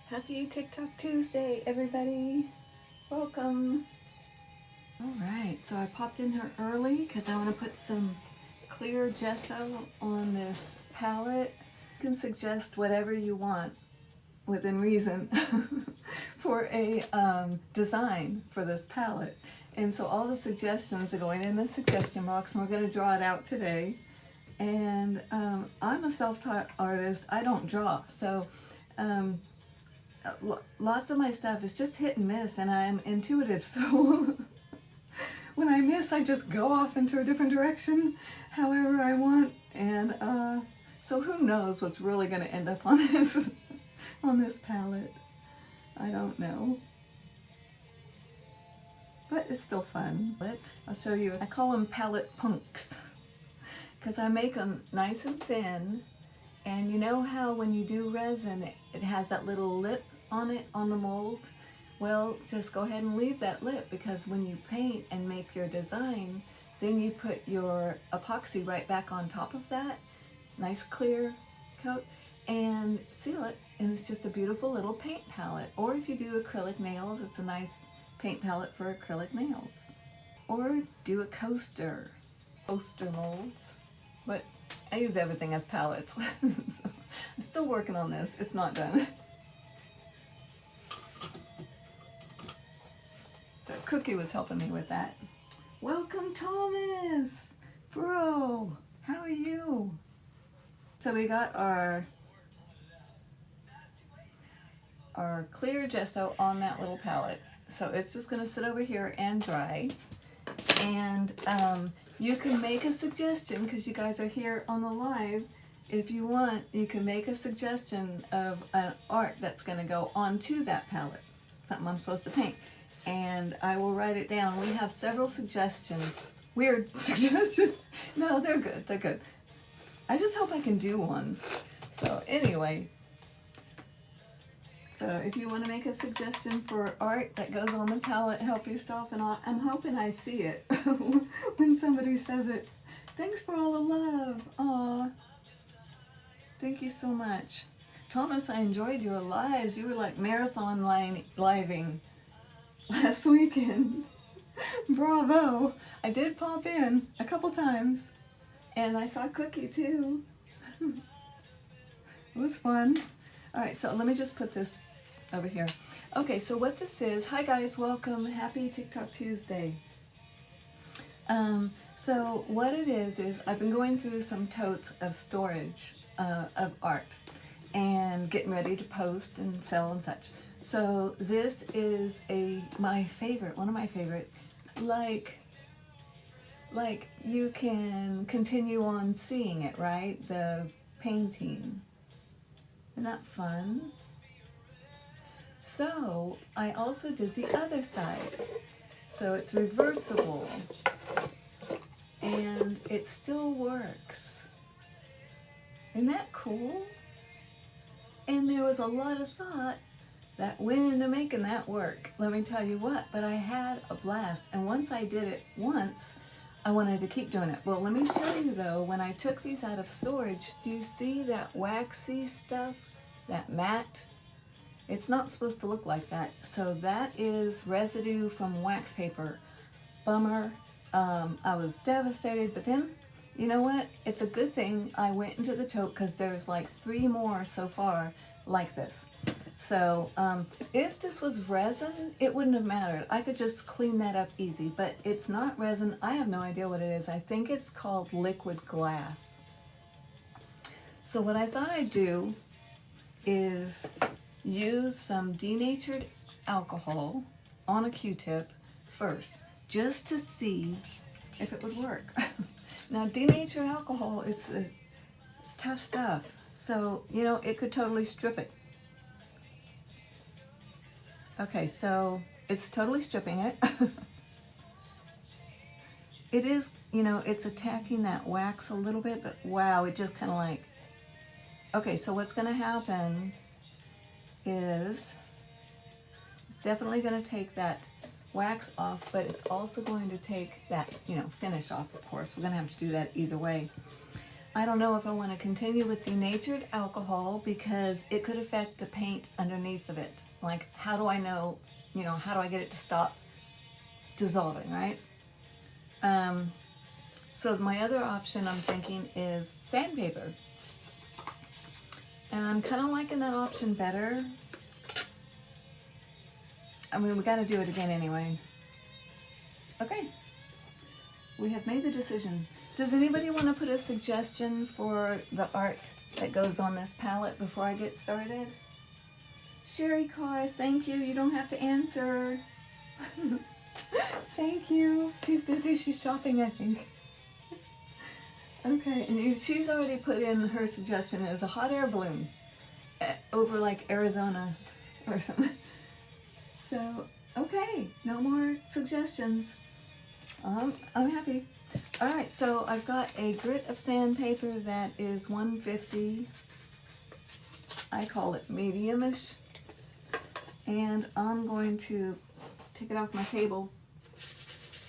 Happy TikTok Tuesday, everybody. Welcome. All right, so I popped in here early because I want to put some clear gesso on this palette. You can suggest whatever you want within reason for a design for this palette. And so all the suggestions are going in the suggestion box, and we're going to draw it out today. And I'm a self-taught artist. I don't draw, so lots of my stuff is just hit and miss, and I'm intuitive, so when I miss, I just go off into a different direction however I want, and so who knows what's really going to end up on this on this palette. I don't know, but it's still fun. I'll show you. I call them palette punks because I make them nice and thin. And you know how when you do resin, it has that little lip on it, on the mold? Well, just go ahead and leave that lip, because when you paint and make your design, then you put your epoxy right back on top of that, nice clear coat, and seal it, and it's just a beautiful little paint palette. Or if you do acrylic nails, it's a nice paint palette for acrylic nails. Or do a coaster molds. But I use everything as palettes. So I'm still working on this. It's not done. So Cookie was helping me with that. Welcome, Thomas! Bro, how are you? So we got our clear gesso on that little palette. So it's just going to sit over here and dry. And you can make a suggestion, because you guys are here on the live. If you want, you can make a suggestion of an art that's going to go onto that palette, something I'm supposed to paint, and I will write it down. We have several suggestions, weird suggestions. No, they're good, they're good. I just hope I can do one. So anyway, so if you want to make a suggestion for art that goes on the palette, help yourself, and I'm hoping I see it when somebody says it. Thanks for all the love. Aw, thank you so much. Thomas, I enjoyed your lives. You were like marathon living last weekend. Bravo. I did pop in a couple times, and I saw Cookie too. It was fun. All right, so let me just put this over here. Okay, so what this is, hi guys, welcome, happy TikTok Tuesday. So what it is I've been going through some totes of storage of art and getting ready to post and sell and such. So this is one of my favorite, like you can continue on seeing it, right? The painting. Isn't that fun? So I also did the other side. So it's reversible and it still works. Isn't that cool? And there was a lot of thought that went into making that work. Let me tell you what, but I had a blast. And once I did it once, I wanted to keep doing it. Well, let me show you though, when I took these out of storage, do you see that waxy stuff, that matte? It's not supposed to look like that. So that is residue from wax paper. Bummer. I was devastated, but then, you know what? It's a good thing I went into the tote, because there's like 3 more so far like this. So if this was resin, it wouldn't have mattered. I could just clean that up easy, but it's not resin. I have no idea what it is. I think it's called liquid glass. So what I thought I'd do is use some denatured alcohol on a Q-tip first, just to see if it would work. Now, denatured alcohol, it's tough stuff. So, you know, it could totally strip it. Okay, so it's totally stripping it. It is, you know, it's attacking that wax a little bit, but wow, it just kind of like, okay, so what's going to happen is it's definitely going to take that wax off, but it's also going to take that, you know, finish off, of course. We're going to have to do that either way. I don't know if I want to continue with denatured alcohol because it could affect the paint underneath of it. Like, how do I know, how do I get it to stop dissolving, right? So my other option I'm thinking is sandpaper. And I'm kind of liking that option better. I mean, we got to do it again anyway. Okay. We have made the decision. Does anybody want to put a suggestion for the art that goes on this palette before I get started? Sherry Carr, thank you. You don't have to answer. Thank you. She's busy. She's shopping, I think. Okay, and she's already put in her suggestion as a hot air balloon over like Arizona or something. So, okay, no more suggestions. I'm happy. All right, so I've got a grit of sandpaper that is 150. I call it medium-ish. And I'm going to take it off my table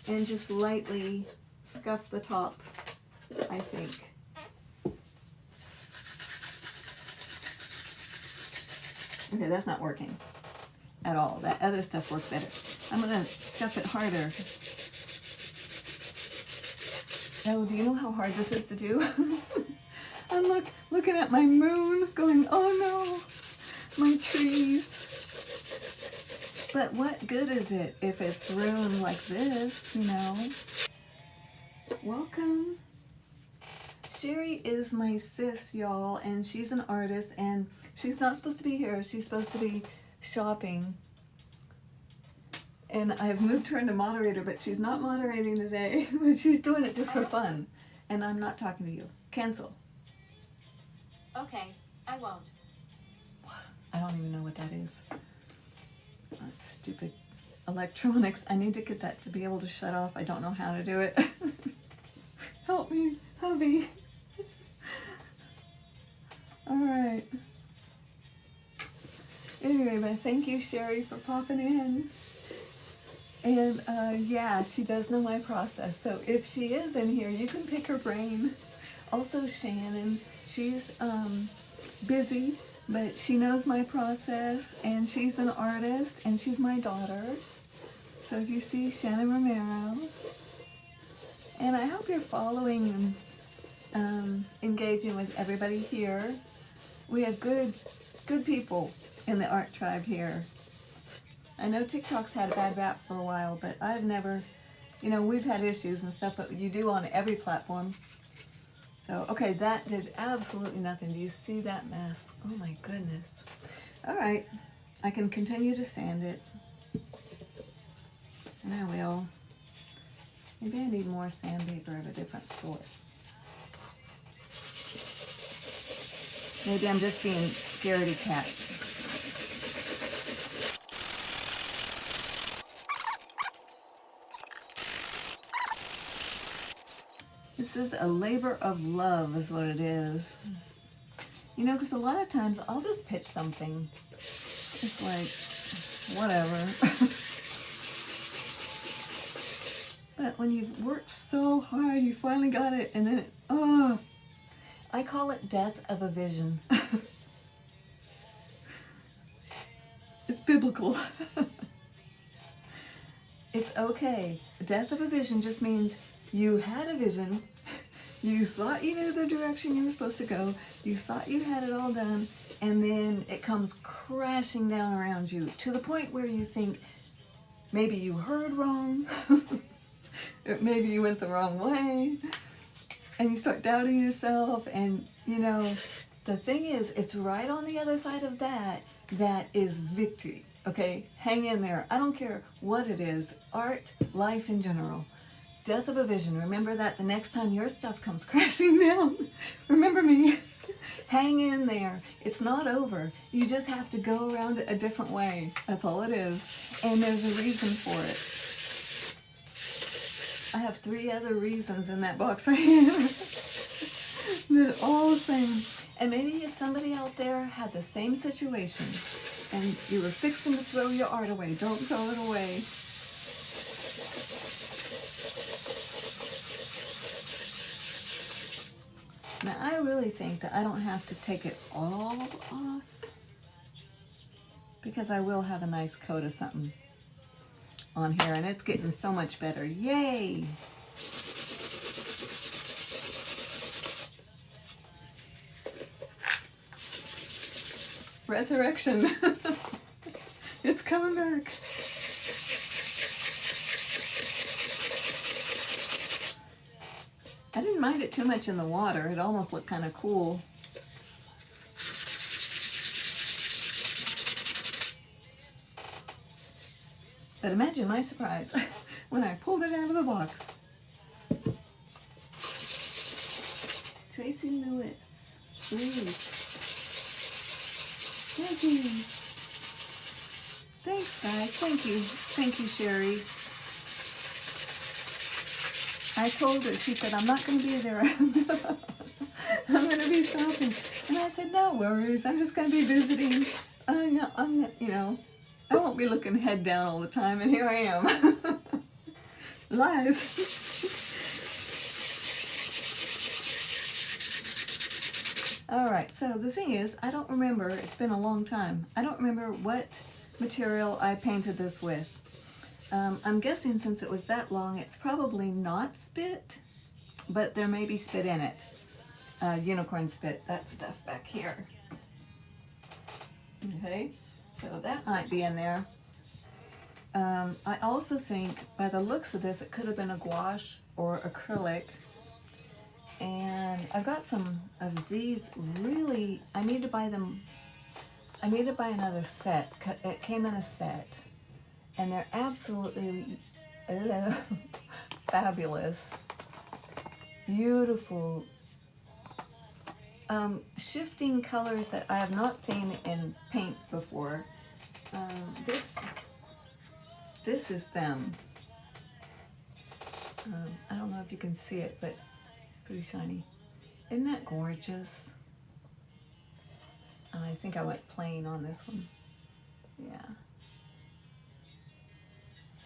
and just lightly scuff the top, I think. Okay, that's not working at all. That other stuff worked better. I'm gonna scuff it harder. Oh, do you know how hard this is to do? I'm looking at my moon going, oh no, my trees. But what good is it if it's ruined like this, Welcome. Sherry is my sis, y'all, and she's an artist, and she's not supposed to be here. She's supposed to be shopping. And I've moved her into moderator, but she's not moderating today. She's doing it just for fun. And I'm not talking to you. Cancel. Okay, I won't. I don't even know what that is. That's stupid electronics. I need to get that to be able to shut off. I don't know how to do it. Help me, hubby. All right. Anyway, but thank you, Sherry, for popping in. And yeah, she does know my process. So if she is in here, you can pick her brain. Also, Shannon, she's busy, but she knows my process, and she's an artist, and she's my daughter. So if you see Shannon Romero, and I hope you're following and engaging with everybody here. We have good people in the art tribe here. I know TikTok's had a bad rap for a while, but I've never, we've had issues and stuff, but you do on every platform. So, okay, that did absolutely nothing. Do you see that mess? Oh my goodness. All right, I can continue to sand it. And I will. Maybe I need more sandpaper of a different sort. Maybe I'm just being scaredy cat. This is a labor of love is what it is. Because a lot of times I'll just pitch something. Just like, whatever. But when you've worked so hard, you finally got it, and then I call it death of a vision. It's biblical. It's okay. Death of a vision just means you had a vision, you thought you knew the direction you were supposed to go, you thought you had it all done, and then it comes crashing down around you to the point where you think maybe you heard wrong, maybe you went the wrong way, and you start doubting yourself, and the thing is, it's right on the other side of that is victory. Okay, hang in there. I don't care what it is, art, life in general. Death of a vision. Remember that the next time your stuff comes crashing down. Remember me. Hang in there. It's not over. You just have to go around it a different way. That's all it is. And there's a reason for it. I have 3 other reasons in that box right here. They're all the same. And maybe somebody out there had the same situation and you were fixing to throw your art away. Don't throw it away. Now, really think that I don't have to take it all off, because I will have a nice coat of something on here, and it's getting so much better. Yay! Resurrection. It's coming back. I didn't mind it too much in the water. It almost looked kind of cool. But imagine my surprise when I pulled it out of the box. Tracy Lewis. Please. Thank you. Thanks, guys. Thank you. Thank you, Sherry. I told her, she said, I'm not going to be there. I'm going to be shopping. And I said, no worries. I'm just going to be visiting. I won't be looking head down all the time. And here I am. Lies. All right, so the thing is, I don't remember, it's been a long time. I don't remember what material I painted this with. I'm guessing since it was that long, it's probably not spit, but there may be spit in it. Unicorn spit, that stuff back here. Okay, so that might be in there. I also think, by the looks of this, it could have been a gouache or acrylic. And I've got some of these really, I need to buy another set. It came in a set. And they're absolutely fabulous. Beautiful. Shifting colors that I have not seen in paint before. This is them. I don't know if you can see it, but pretty shiny. Isn't that gorgeous? I think I went plain on this one. Yeah.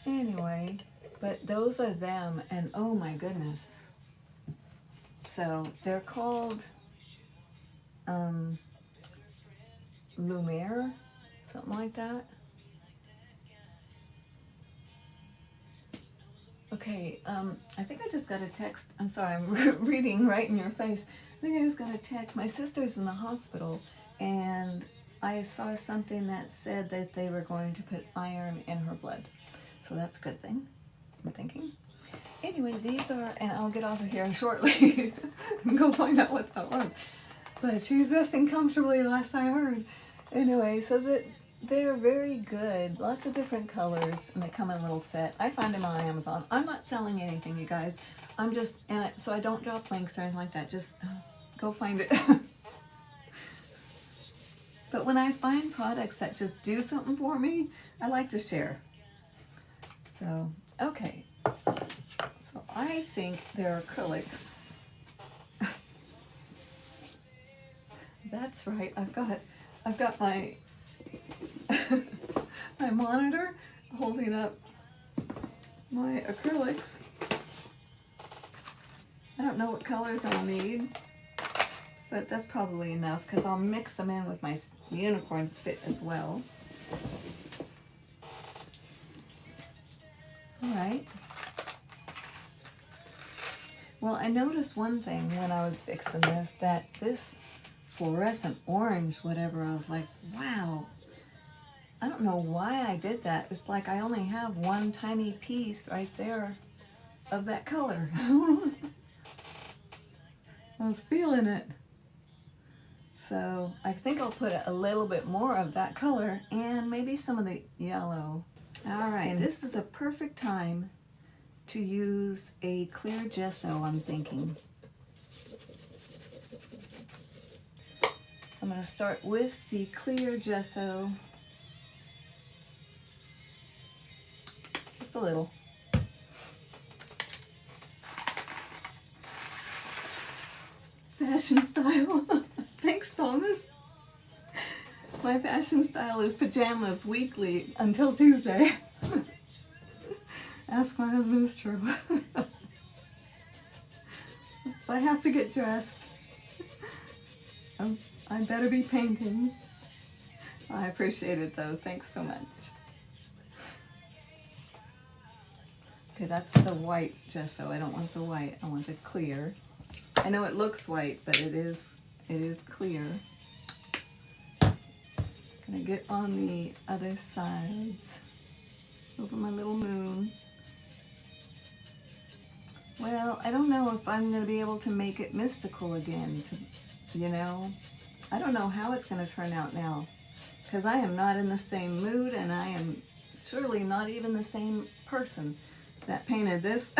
Anyway, but those are them, and oh my goodness. So they're called Lumiere, something like that. Okay, I think I just got a text. I'm sorry, I'm reading right in your face. I think I just got a text. My sister's in the hospital, and I saw something that said that they were going to put iron in her blood. So that's a good thing, I'm thinking. Anyway, these are, and I'll get off of here shortly and go find out what that was. But she's resting comfortably, last I heard. Anyway, so that they're very good. Lots of different colors, and they come in a little set. I find them on Amazon. I'm not selling anything, you guys. I'm just, so I don't drop links or anything like that. Just go find it. But when I find products that just do something for me, I like to share. So, okay. So I think they're acrylics. That's right. I've got my my monitor holding up my acrylics. I don't know what colors I'll need, but that's probably enough because I'll mix them in with my unicorn spit as well. Alright. Well, I noticed one thing when I was fixing this, that this fluorescent orange, whatever, I was like, wow. I don't know why I did that. It's like I only have one tiny piece right there of that color. I was feeling it. So I think I'll put a little bit more of that color and maybe some of the yellow. All right, this is a perfect time to use a clear gesso, I'm thinking. I'm going to start with the clear gesso. Just a little. Fashion style. Thanks, Thomas. My fashion style is pajamas weekly until Tuesday. Ask my husband, it's true. I have to get dressed. Oh, I better be painting. I appreciate it though. Thanks so much. Okay, that's the white gesso. I don't want the white. I want the clear. I know it looks white, but it is clear. Gonna get on the other sides over my little moon. Well, I don't know if I'm gonna be able to make it mystical again. You know, I don't know how it's gonna turn out now, because I am not in the same mood, and I am surely not even the same person that painted this.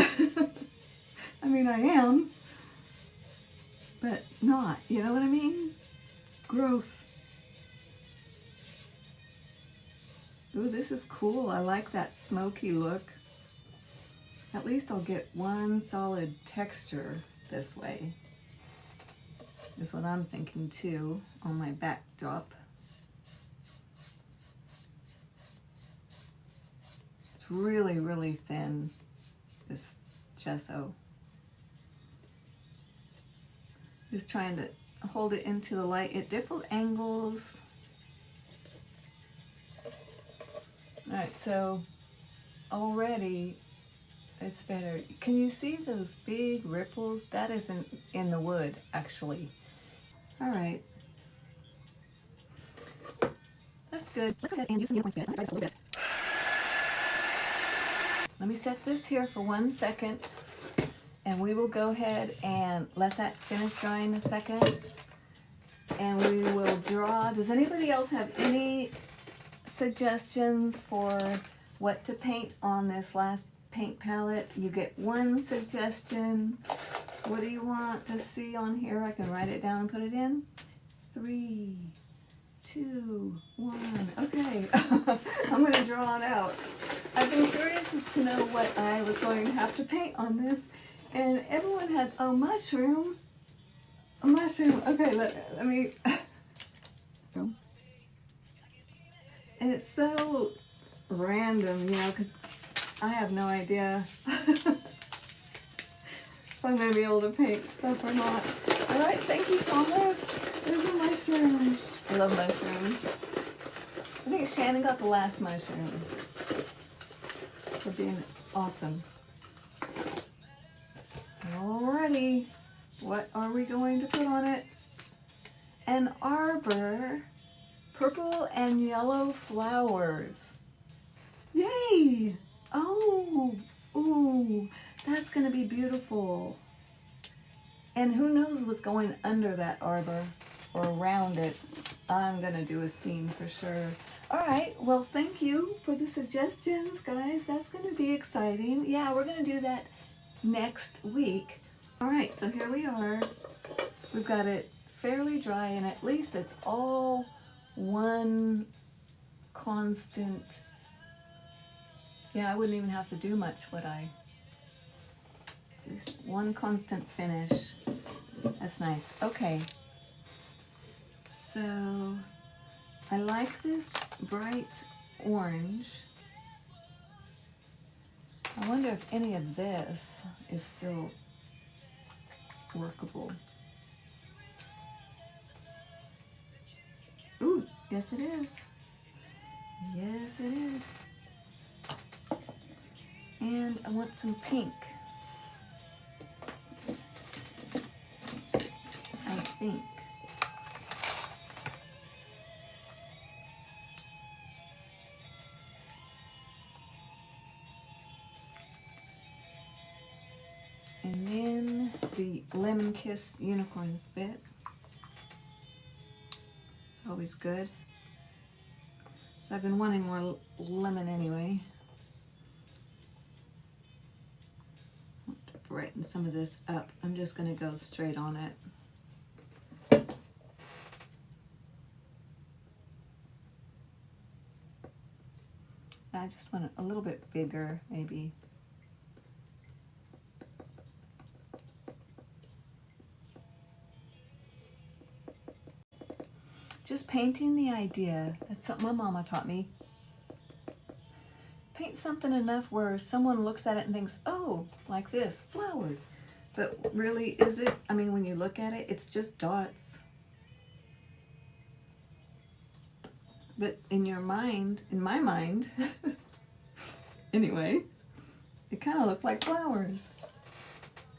I mean, I am, but not, you know what I mean? Growth. Ooh, this is cool. I like that smoky look. At least I'll get one solid texture this way. Is what I'm thinking too on my backdrop. It's really, really thin, this gesso. Just trying to hold it into the light at different angles. All right, so already it's better. Can you see those big ripples? That isn't in the wood, actually. All right. That's good. Let's go ahead and use some unicorn spit. I'm gonna try this a little bit. Let me set this here for 1 second, and we will go ahead and let that finish drying a second. And we will draw. Does anybody else have any suggestions for what to paint on this last paint palette? You get one suggestion. What do you want to see on here? I can write it down and put it in. 3, 2, 1. Okay. I'm going to draw it out. I've been curious as to know what I was going to have to paint on this, and everyone had a mushroom. A mushroom. Okay, let me. And it's so random, you know, because I have no idea if I'm going to be able to paint stuff or not. All right, thank you, Thomas. There's a mushroom. I love mushrooms. I think Shannon got the last mushroom for being awesome. Alrighty, what are we going to put on it? An arbor. Purple and yellow flowers. Yay! Oh, ooh, that's gonna be beautiful. And who knows what's going under that arbor or around it. I'm gonna do a scene for sure. All right, well, thank you for the suggestions, guys. That's gonna be exciting. Yeah, we're gonna do that next week. All right, so here we are. We've got it fairly dry, and at least it's all one constant. Yeah, I wouldn't even have to do much, would I? At least one constant finish. That's nice. Okay. So I like this bright orange. I wonder if any of this is still workable. Ooh, yes it is. Yes it is. And I want some pink. I think. And then the Lemon Kiss Unicorn Spit. It's always good. So I've been wanting more lemon anyway. Brighten some of this up. I'm just going to go straight on it. I just want it a little bit bigger, maybe. Just painting the idea. That's something my mama taught me. Paint something enough where someone looks at it and thinks, oh, like this, flowers. But really, is it? I mean, when you look at it, it's just dots. But in your mind, in my mind, anyway, it kind of looked like flowers.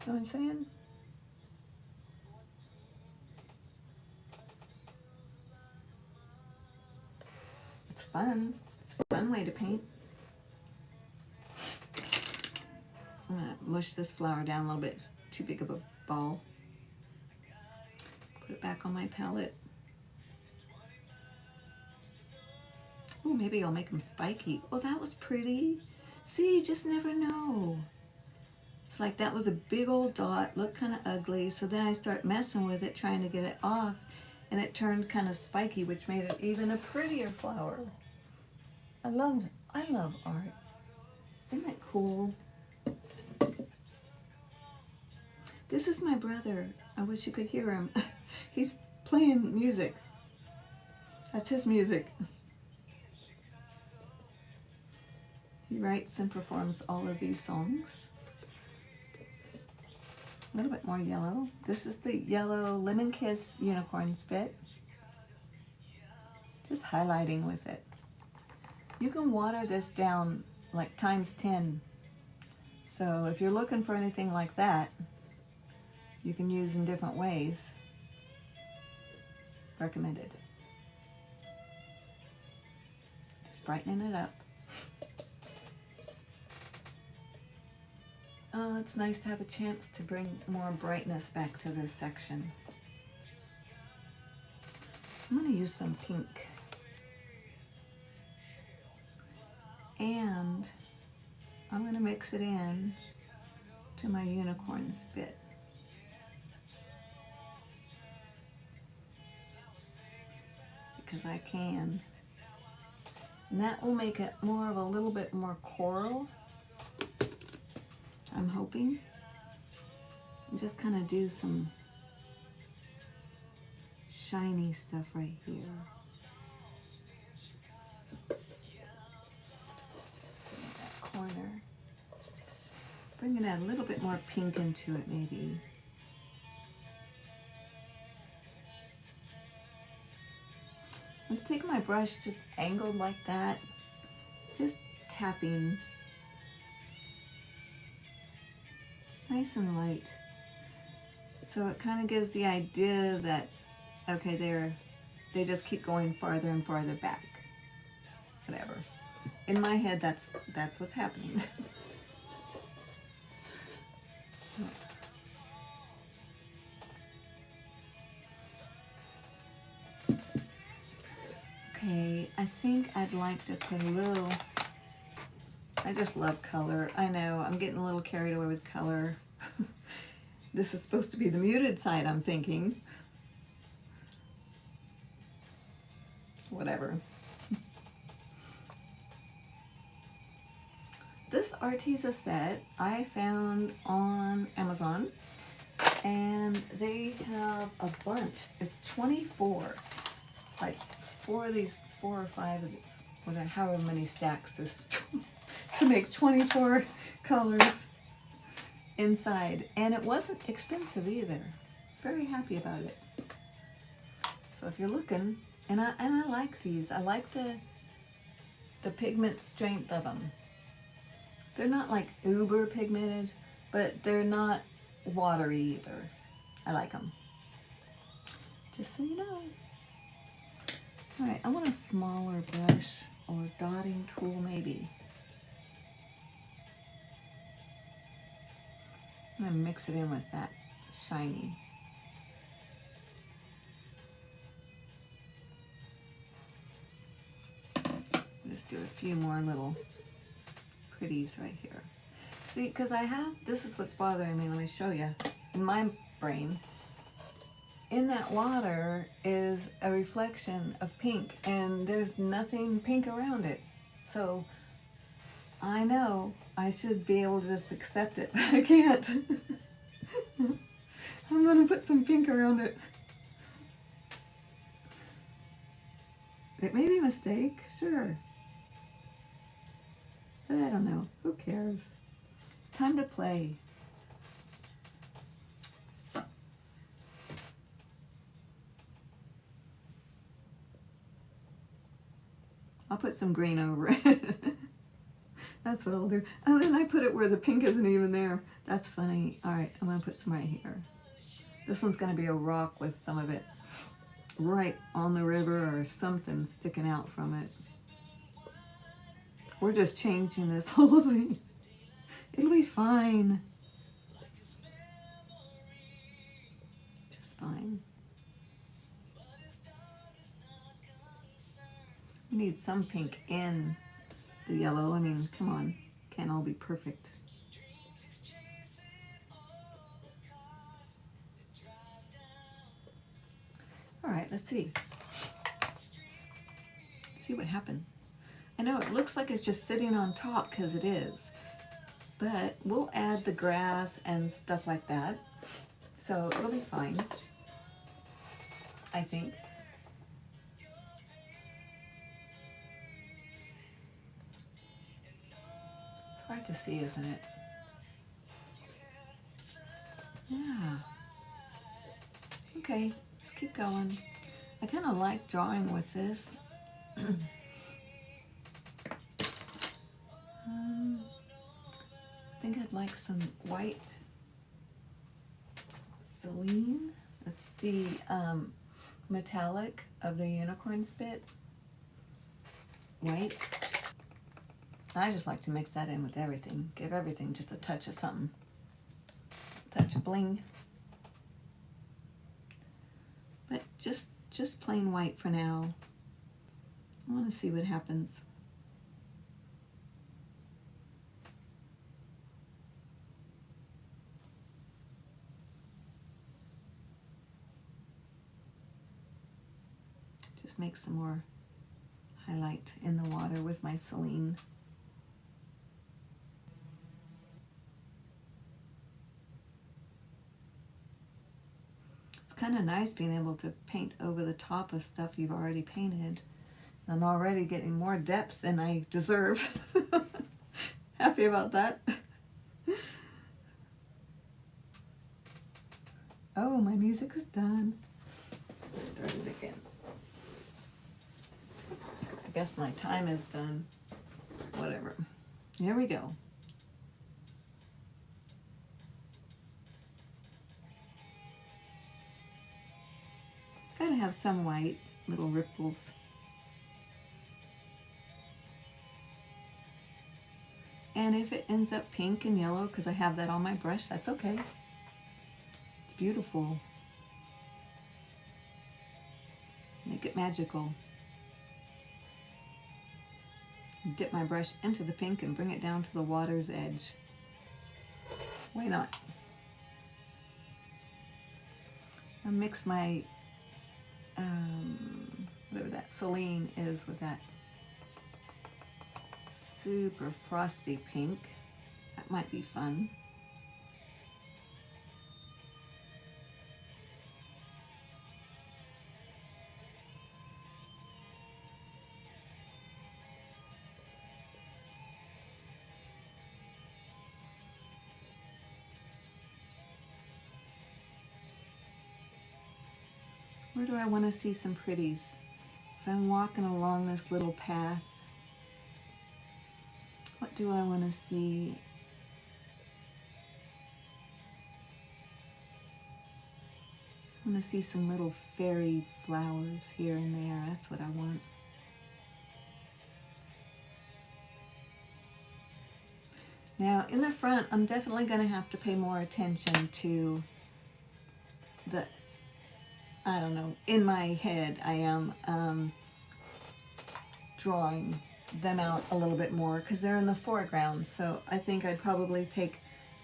You know what I'm saying? It's fun. It's a fun way to paint. I'm going to mush this flower down a little bit. It's too big of a ball. Put it back on my palette. Oh, maybe I'll make them spiky. Oh, that was pretty. See, you just never know. It's like that was a big old dot, looked kind of ugly. So then I start messing with it, trying to get it off, and it turned kind of spiky, which made it even a prettier flower. I love art. Isn't that cool? This is my brother. I wish you could hear him. He's playing music. That's his music. He writes and performs all of these songs. A little bit more yellow. This is the yellow Lemon Kiss Unicorn Spit. Just highlighting with it. You can water this down like times 10. So if you're looking for anything like that, you can use in different ways. Recommended. Just brightening it up. Oh, it's nice to have a chance to bring more brightness back to this section. I'm going to use some pink. And I'm going to mix it in to my unicorn spit. Because I can. And that will make it more of a little bit more coral. I'm hoping. And just kind of do some shiny stuff right here. That corner. Bringing a little bit more pink into it maybe. Let's take my brush just angled like that. Just tapping. Nice and light. So it kind of gives the idea that, okay, they just keep going farther and farther back. Whatever. In my head, that's what's happening. Okay, I think I'd like to put a little, I just love color. I know, I'm getting a little carried away with color. This is supposed to be the muted side, I'm thinking. Whatever. This Arteza set I found on Amazon, and they have a bunch. It's 24. It's like 4 or 5 of these, whatever, however many stacks this to make 24 colors inside. And it wasn't expensive either. Very happy about it. So if you're looking, and I like these. I like the pigment strength of them. They're not like uber pigmented, but they're not watery either. I like them. Just so you know. All right, I want a smaller brush or dotting tool maybe. I'm gonna mix it in with that shiny. Just do a few more little pretties right here. See, because this is what's bothering me. Let me show you. In my brain, in that water is a reflection of pink, and there's nothing pink around it. So I know I should be able to just accept it, but I can't. I'm going to put some pink around it. It may be a mistake, sure. But I don't know. Who cares? It's time to play. I'll put some green over it. That's what I'll do. And then I put it where the pink isn't even there. That's funny. All right, I'm gonna put some right here. This one's gonna be a rock with some of it right on the river or something sticking out from it. We're just changing this whole thing. It'll be fine. Just fine. We need some pink in the yellow. I mean, come on. Can't all be perfect. All right, let's see. See what happened. I know it looks like it's just sitting on top because it is, but we'll add the grass and stuff like that. So it'll be fine, I think. It's hard to see, isn't it? Yeah. Okay, let's keep going. I kind of like drawing with this. I think I'd like some white Celine. That's the metallic of the unicorn spit. White. I just like to mix that in with everything. Give everything just a touch of something. Touch of bling. But just plain white for now. I want to see what happens. Just make some more highlight in the water with my Celine. It's kind of nice being able to paint over the top of stuff you've already painted. I'm already getting more depth than I deserve. Happy about that. Oh, my music is done. Let's start it again. I guess my time is done. Whatever. Here we go. Gotta have some white, little ripples. And if it ends up pink and yellow, because I have that on my brush, that's okay. It's beautiful. Let's make it magical. Dip my brush into the pink and bring it down to the water's edge. Why not? I'll mix my, whatever that Celine is with that super frosty pink. That might be fun. Where do I want to see some pretties? If I'm walking along this little path, what do I want to see? I want to see some little fairy flowers here and there. That's what I want. Now, in the front, I'm definitely going to have to pay more attention to the, I don't know, in my head I am drawing them out a little bit more because they're in the foreground. So I think I'd probably take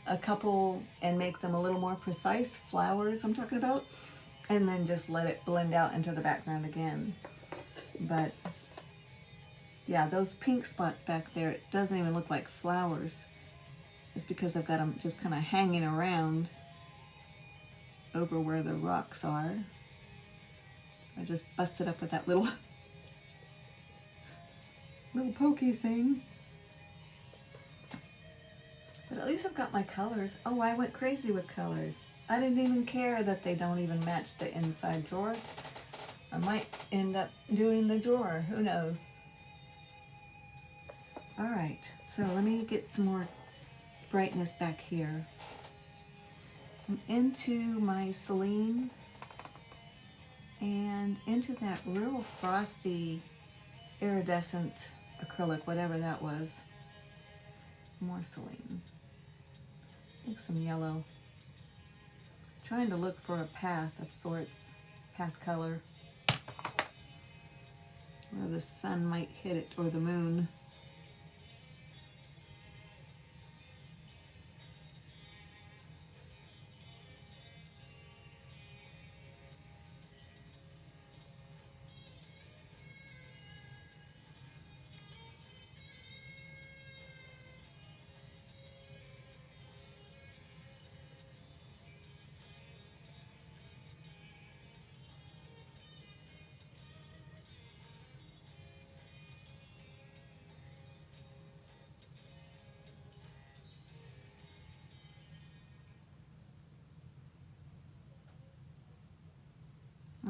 a couple and make them a little more precise, flowers I'm talking about, and then just let it blend out into the background again. But yeah, those pink spots back there, it doesn't even look like flowers. It's because I've got them just kind of hanging around over where the rocks are. So I just busted up with that little pokey thing. But at least I've got my colors. Oh, I went crazy with colors. I didn't even care that they don't even match the inside drawer. I might end up doing the drawer, who knows. All right, so let me get some more brightness back here. I'm into my Celine and into that real frosty iridescent acrylic, whatever that was. More Celine. I think some yellow. Trying to look for a path of sorts, path color, where the sun might hit it or the moon.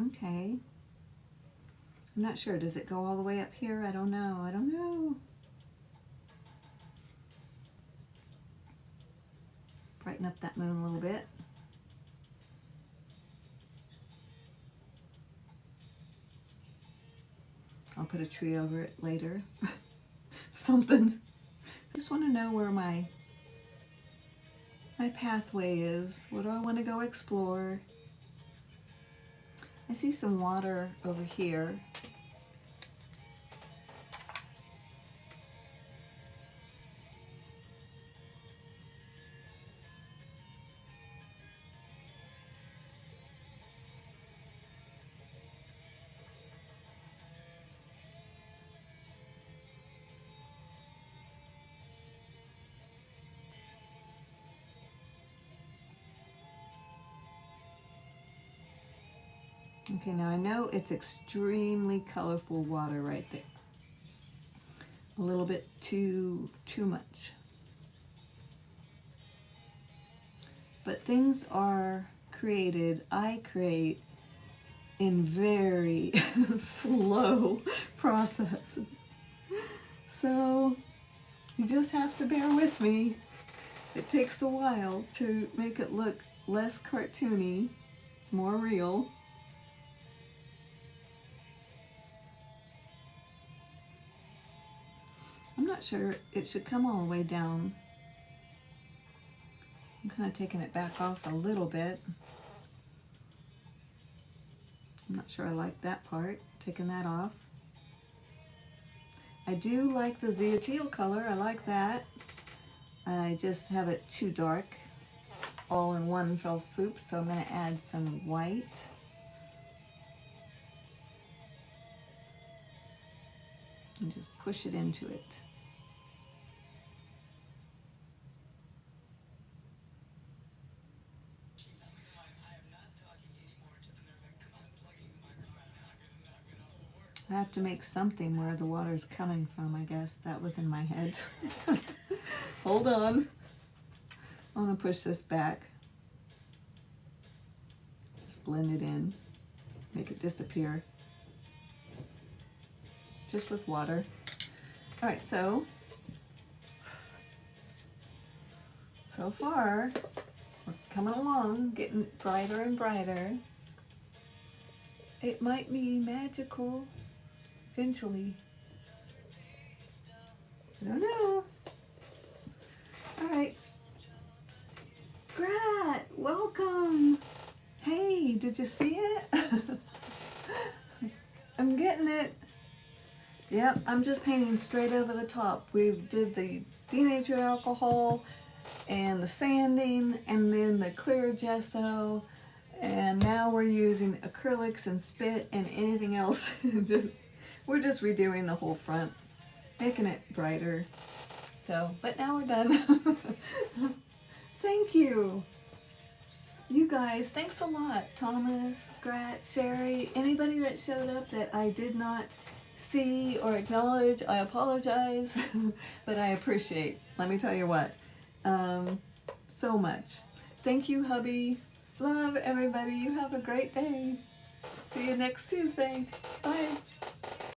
Okay. I'm not sure. Does it go all the way up here? I don't know. I don't know. Brighten up that moon a little bit. I'll put a tree over it later. Something. Just want to know where my pathway is. What do I want to go explore? I see some water over here. Okay, now I know it's extremely colorful water right there. A little bit too much. But things are created, I create in very slow processes. So you just have to bear with me. It takes a while to make it look less cartoony, more real. I'm not sure it should come all the way down. I'm kind of taking it back off a little bit. I'm not sure I like that part, taking that off. I do like the Zeoteal color, I like that. I just have it too dark, all in one fell swoop, so I'm going to add some white. And just push it into it. I have to make something where the water's coming from, I guess. That was in my head. Hold on. I'm going to push this back. Just blend it in. Make it disappear. Just with water. Alright, so far, we're coming along, getting brighter and brighter. It might be magical eventually. I don't know. Alright. Grat, welcome. Hey, did you see it? I'm getting it. Yep, I'm just painting straight over the top. We did the denatured alcohol and the sanding and then the clear gesso, and now we're using acrylics and spit and anything else. We're just redoing the whole front, making it brighter. So, but now we're done. Thank you. You guys, thanks a lot. Thomas, Grat, Sherry, anybody that showed up that I did not see or acknowledge, I apologize, but I appreciate, let me tell you what, so much. Thank you, hubby. Love everybody. You have a great day. See you next Tuesday. Bye.